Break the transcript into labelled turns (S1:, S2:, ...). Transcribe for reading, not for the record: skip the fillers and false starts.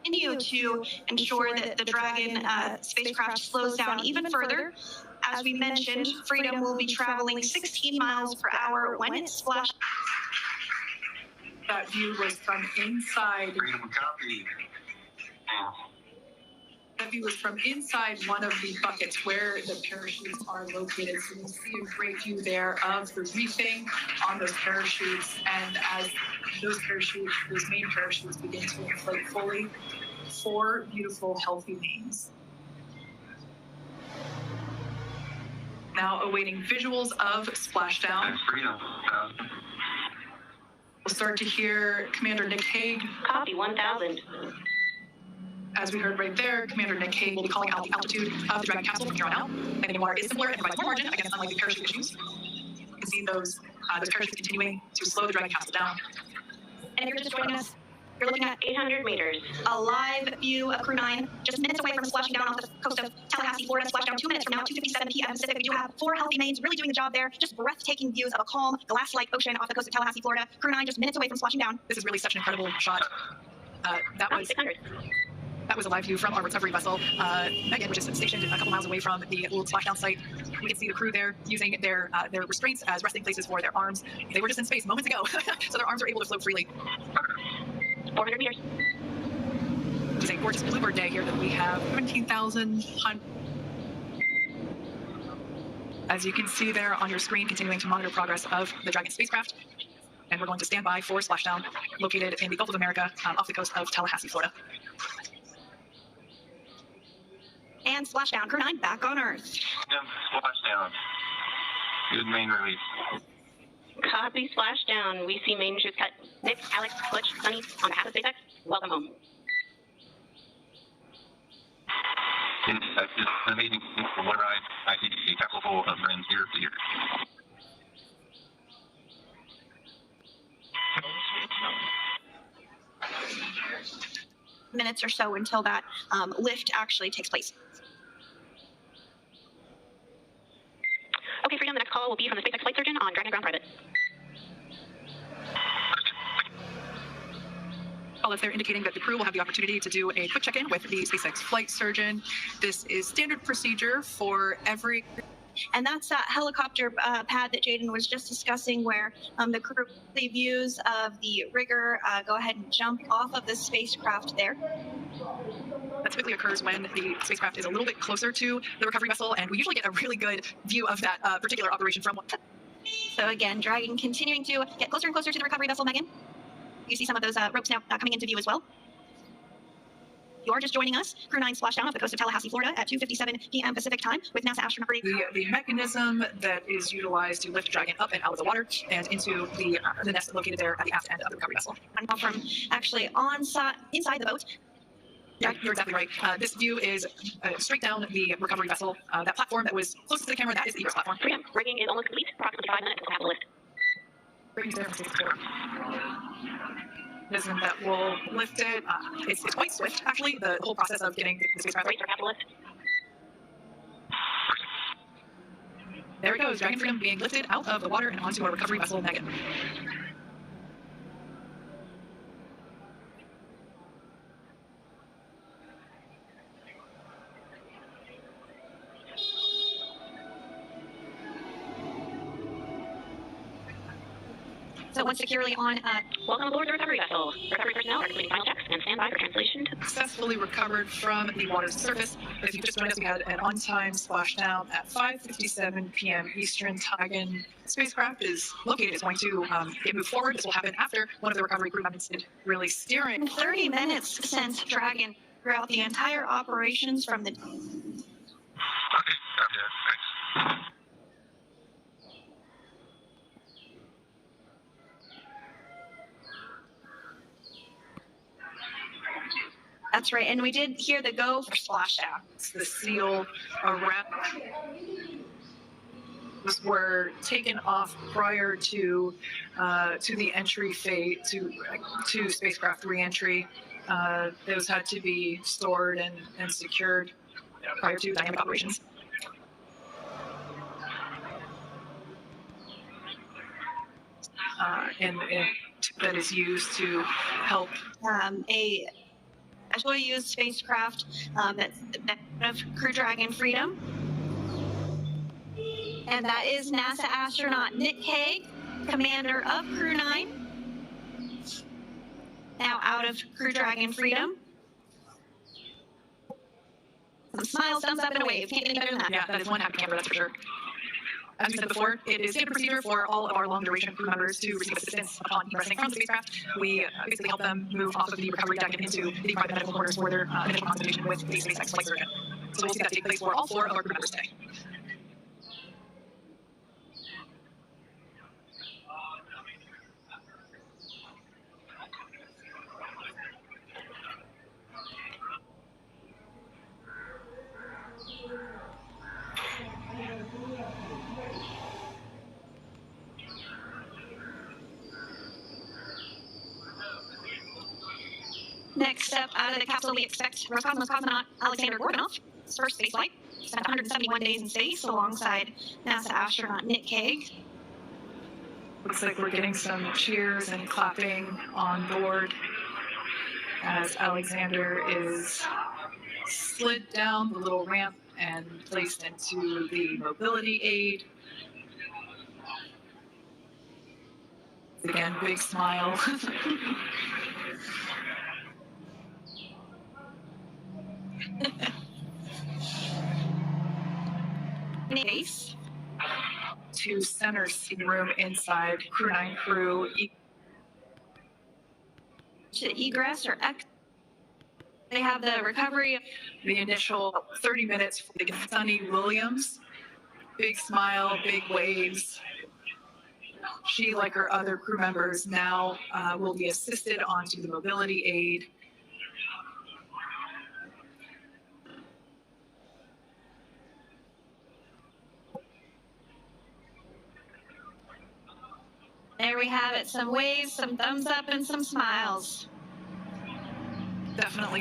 S1: continue to ensure that the Dragon spacecraft slows down even further. As we mentioned, Freedom will be traveling 16 miles per hour when it splashes.
S2: That view was from inside.
S3: Freedom copy.
S2: That view was from inside one of the buckets where the parachutes are located. So you see a great view there of the reefing on those parachutes. And as those main parachutes begin to inflate fully, 4 beautiful, healthy names. Now awaiting visuals of splashdown.
S3: Freedom.
S2: We'll start to hear Commander Nick Hague.
S4: Copy 1000.
S2: As we heard right there, Commander Nick Hague will be calling out the altitude of the Dragon capsule from here on out. Landing water is simpler and provides more margin against unlikely parachute issues. You can see those parachutes continuing to slow the Dragon capsule down.
S1: And if you're just joining us, you're looking at
S4: 800 meters.
S1: a live view of Crew 9, just minutes away from splashing down off the coast of Tallahassee, Florida. Splash down 2 minutes from now, 2:57 p.m. Pacific. We do have 4 healthy mains really doing the job there. Just breathtaking views of a calm, glass-like ocean off the coast of Tallahassee, Florida. Crew 9 just minutes away from splashing down.
S2: This is really such an incredible shot. That was a live view from our recovery vessel, Megan, which is stationed a couple miles away from the little splashdown site. We can see the crew there using their restraints as resting places for their arms. They were just in space moments ago, so their arms are able to float freely.
S4: 400 meters.
S2: It's a gorgeous bluebird day here that we have 17,000. As you can see there on your screen, continuing to monitor progress of the Dragon spacecraft. And we're going to stand by for splashdown, located in the Gulf of America, off the coast of Tallahassee, Florida.
S1: And splashdown. Crew 9 back on Earth.
S3: Splashdown. Good main release.
S4: Copy splashdown. We see main chutes cut. Nick, Alex, Butch, Sunny, on behalf of SpaceX, welcome home.
S3: It's just amazing from where I see a capsule full of friends here to here.
S1: Minutes or so until that lift actually takes place.
S4: Okay, Freedom, the next call will be from the SpaceX flight surgeon on Dragon Ground Private.
S2: Well, as they're indicating that the crew will have the opportunity to do a quick check-in with the SpaceX flight surgeon. This is standard procedure for every...
S1: And that's that helicopter pad that Jaden was just discussing, where the crew views of the rigger go ahead and jump off of the spacecraft there.
S2: That typically occurs when the spacecraft is a little bit closer to the recovery vessel, and we usually get a really good view of that particular operation from one.
S1: So again, Dragon continuing to get closer and closer to the recovery vessel, Megan. You see some of those ropes now coming into view as well. You're just joining us, Crew 9 splashdown off the coast of Tallahassee, Florida at 2:57 p.m. Pacific time with NASA astronaut.
S2: The mechanism that is utilized to lift Dragon up and out of the water and into the nest located there at the aft end of the recovery vessel.
S1: From actually inside the boat.
S2: Yeah, you're exactly right. This view is straight down the recovery vessel. That platform that was closest to the camera, that is the egress platform.
S4: Freedom, rigging is almost complete. Approximately 5 minutes until we have the lift.
S2: Rigging's there for mechanism that will lift it. It's quite swift, actually, the whole process of getting the spacecraft.
S4: Brace for capital lift.
S2: There it goes, Dragon Freedom being lifted out of the water and onto our recovery vessel, Megan.
S1: So once securely on...
S4: Welcome aboard the recovery vessel. Recovery personnel are completing final checks and stand by for translation to...
S2: Successfully recovered from the water's surface. If you just joined us, we had an on-time splashdown at 5:57 p.m. Eastern Time. Spacecraft is located. It's going to get moved forward. This will happen after one of the recovery crew members did really steering.
S1: 30 minutes since Dragon throughout the entire operations from the...
S3: Okay, thanks.
S1: That's right, and we did hear the go for splashdown.
S2: The seal around were taken off prior to the entry phase to spacecraft reentry. Those had to be stored and secured prior to dynamic operations. And that is used to help
S1: A specially used spacecraft that's of Crew Dragon Freedom. And that is NASA astronaut Nick Hague, commander of Crew 9. Now out of Crew Dragon Freedom. Some smiles, thumbs up, and a wave. Can't get any better than that.
S2: Yeah, that is one happy camper, that's for sure. As we said before, it is standard procedure for all of our long-duration crew members to receive assistance upon egressing from the spacecraft. We basically help them move off of the recovery deck and into the private medical quarters for their initial consultation with the SpaceX flight surgeon. So we'll see that take place for all 4 of our crew members today.
S1: Next up, out of the capsule, we expect Roscosmos cosmonaut Alexander Gorbanov, his first spaceflight. Spent 171 days in space alongside NASA astronaut Nick Hague.
S2: Looks like we're getting some cheers and clapping on board as Alexander is slid down the little ramp and placed into the mobility aid. Again, big smile.
S1: Base.
S2: To center seating room inside Crew 9 crew.
S1: To egress or exit. They have the recovery.
S2: The initial 30 minutes for the Sunny Williams. Big smile, big waves. She, like her other crew members, now will be assisted onto the mobility aid.
S1: There we have it. Some waves, some thumbs up, and some smiles.
S2: Definitely